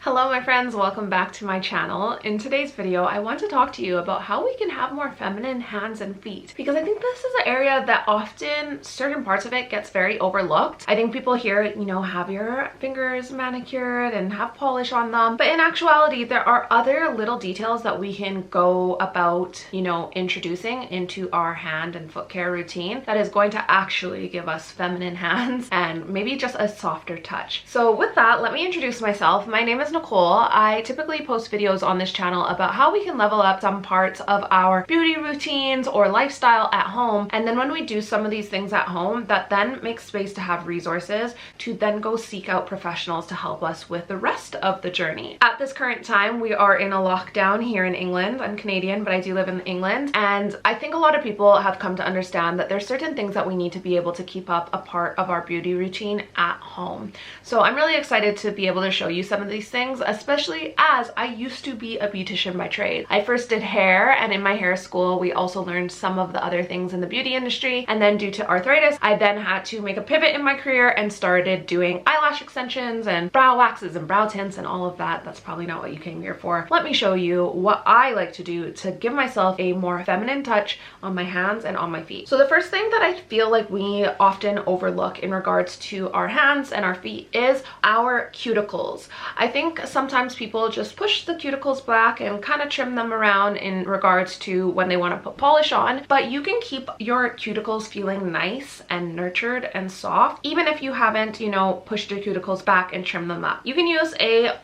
Hello my friends, welcome back to my channel. In today's video, I want to talk to you about how we can have more feminine hands and feet, because I think this is an area that often certain parts of it gets very overlooked. I think people hear, have your fingers manicured and have polish on them, but in actuality, there are other little details that we can go about, introducing into our hand and foot care routine that is going to actually give us feminine hands and maybe just a softer touch. So with that, let me introduce myself. My name is Nicole. I typically post videos on this channel about how we can level up some parts of our beauty routines or lifestyle at home, and then when we do some of these things at home, that then makes space to have resources to then go seek out professionals to help us with the rest of the journey. At this current time, we are in a lockdown here in England. I'm Canadian, but I do live in England, and I think a lot of people have come to understand that there's certain things that we need to be able to keep up a part of our beauty routine at home. So I'm really excited to be able to show you some of these things, especially as I used to be a beautician by trade. I first did hair, and in my hair school we also learned some of the other things in the beauty industry, and then due to arthritis I then had to make a pivot in my career and started doing eyelash extensions and brow waxes and brow tints and all of that. That's probably not what you came here for. Let me show you what I like to do to give myself a more feminine touch on my hands and on my feet. So the first thing that I feel like we often overlook in regards to our hands and our feet is our cuticles. I think sometimes people just push the cuticles back and kind of trim them around in regards to when they want to put polish on, but you can keep your cuticles feeling nice and nurtured and soft even if you haven't, pushed your cuticles back and trimmed them up. You can use a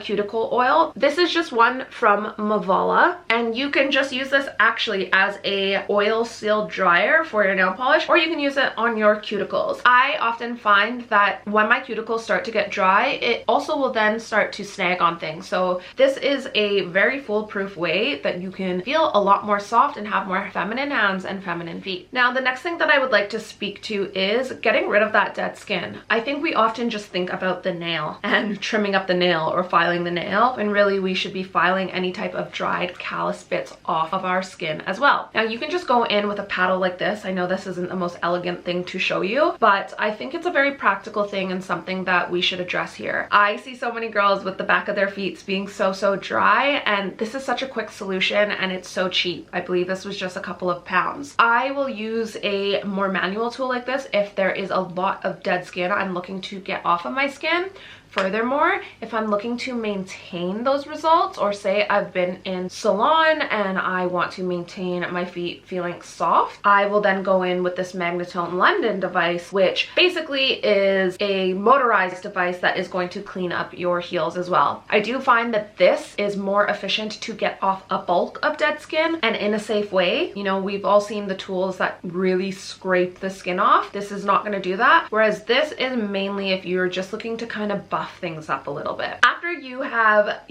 cuticle oil. This is just one from Mavala, and you can just use this actually as a oil sealed dryer for your nail polish, or you can use it on your cuticles. I often find that when my cuticles start to get dry, it also will then start to snag on things. So this is a very foolproof way that you can feel a lot more soft and have more feminine hands and feminine feet. Now, the next thing that I would like to speak to is getting rid of that dead skin. I think we often just think about the nail and trimming up the nail or filing the nail, when really we should be filing any type of dried callus bits off of our skin as well. Now, you can just go in with a paddle like this. I know this isn't the most elegant thing to show you, but I think it's a very practical thing and something that we should address here. I see so many girls with the back of their feet being so dry, and this is such a quick solution and it's so cheap. I believe this was just a couple of pounds. I will use a more manual tool like this if there is a lot of dead skin I'm looking to get off of my skin. Furthermore, if I'm looking to maintain those results, or say I've been in salon and I want to maintain my feet feeling soft, I will then go in with this Magnetone London device, which basically is a motorized device that is going to clean up your heels as well. I do find that this is more efficient to get off a bulk of dead skin and in a safe way. We've all seen the tools that really scrape the skin off. This is not going to do that, whereas this is mainly if you're just looking to kind of buff things up a little bit. After you have,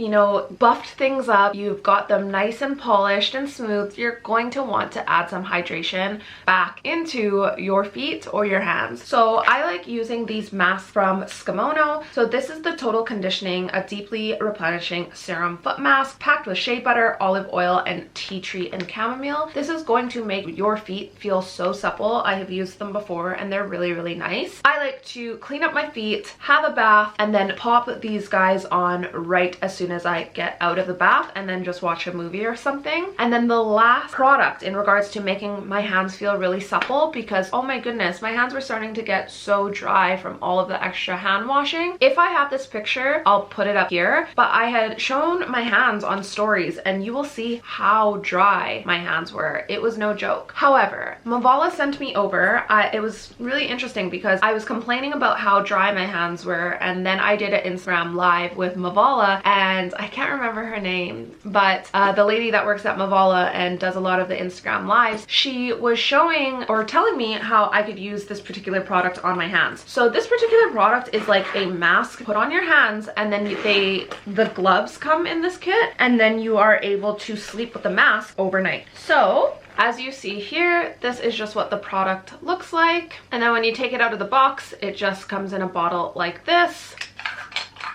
buffed things up, you've got them nice and polished and smooth, you're going to want to add some hydration back into your feet or your hands. So I like using these masks from Skimono. So this is the Total Conditioning, a deeply replenishing serum foot mask packed with shea butter, olive oil, and tea tree and chamomile. This is going to make your feet feel so supple. I have used them before and they're really nice. I like to clean up my feet, have a bath, and then pop these guys on right as soon as I get out of the bath, and then just watch a movie or something. And then the last product in regards to making my hands feel really supple, because oh my goodness, my hands were starting to get so dry from all of the extra hand washing. If I have this picture, I'll put it up here, but I had shown my hands on stories and you will see how dry my hands were. It was no joke. However, Mavala sent me over, it was really interesting because I was complaining about how dry my hands were, and then I did an Instagram live with Mavala, and I can't remember her name, but the lady that works at Mavala and does a lot of the Instagram lives, she was showing or telling me how I could use this particular product on my hands. So this particular product is like a mask put on your hands, and then the gloves come in this kit, and then you are able to sleep with the mask overnight. So as you see here, this is just what the product looks like, and then when you take it out of the box, it just comes in a bottle like this.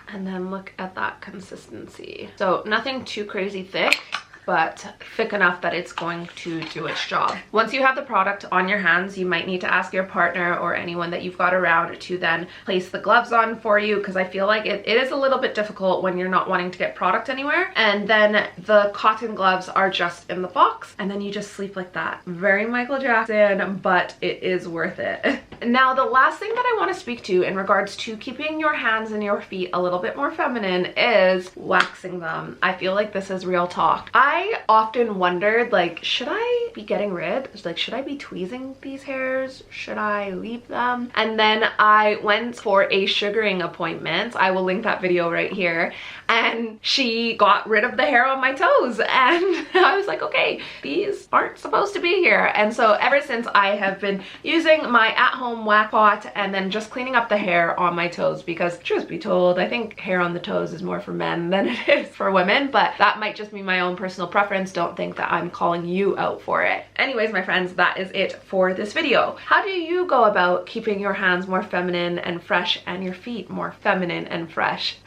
And then look at that consistency. So nothing too crazy thick. but thick enough that it's going to do its job. Once you have the product on your hands, you might need to ask your partner or anyone that you've got around to then place the gloves on for you, because I feel like it is a little bit difficult when you're not wanting to get product anywhere. And then the cotton gloves are just in the box, and then you just sleep like that. Very Michael Jackson, but it is worth it. Now, the last thing that I want to speak to in regards to keeping your hands and your feet a little bit more feminine is waxing them. I feel like this is real talk. I often wondered, like, should I be getting rid? Like, should I be tweezing these hairs? Should I leave them? And then I went for a sugaring appointment. I will link that video right here. And she got rid of the hair on my toes. And I was like, okay, these aren't supposed to be here. And so ever since, I have been using my at-home wax pot and then just cleaning up the hair on my toes, because truth be told, I think hair on the toes is more for men than it is for women, but that might just be my own personal preference. Don't think that I'm calling you out for it. Anyways, my friends, that is it for this video. How do you go about keeping your hands more feminine and fresh and your feet more feminine and fresh?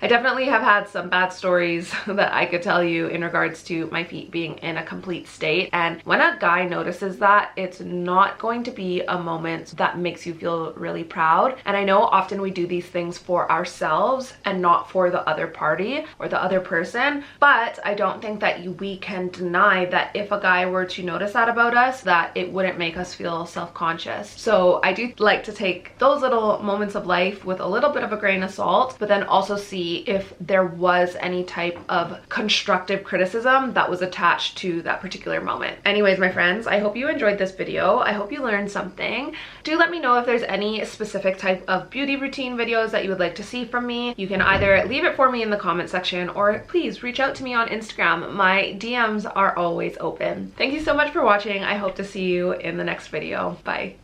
I definitely have had some bad stories that I could tell you in regards to my feet being in a complete state. And when a guy notices that, it's not going to be a moment that makes you feel really proud. And I know often we do these things for ourselves and not for the other party or the other person. But I don't think that we can deny that if a guy were to notice that about us, that it wouldn't make us feel self-conscious. So I do like to take those little moments of life with a little bit of a grain of salt, but then also see if there was any type of constructive criticism that was attached to that particular moment. Anyways, my friends, I hope you enjoyed this video. I hope you learned something. Do let me know if there's any specific type of beauty routine videos that you would like to see from me. You can either leave it for me in the comment section, or please reach out to me on Instagram. My DMs are always open. Thank you so much for watching. I hope to see you in the next video. Bye.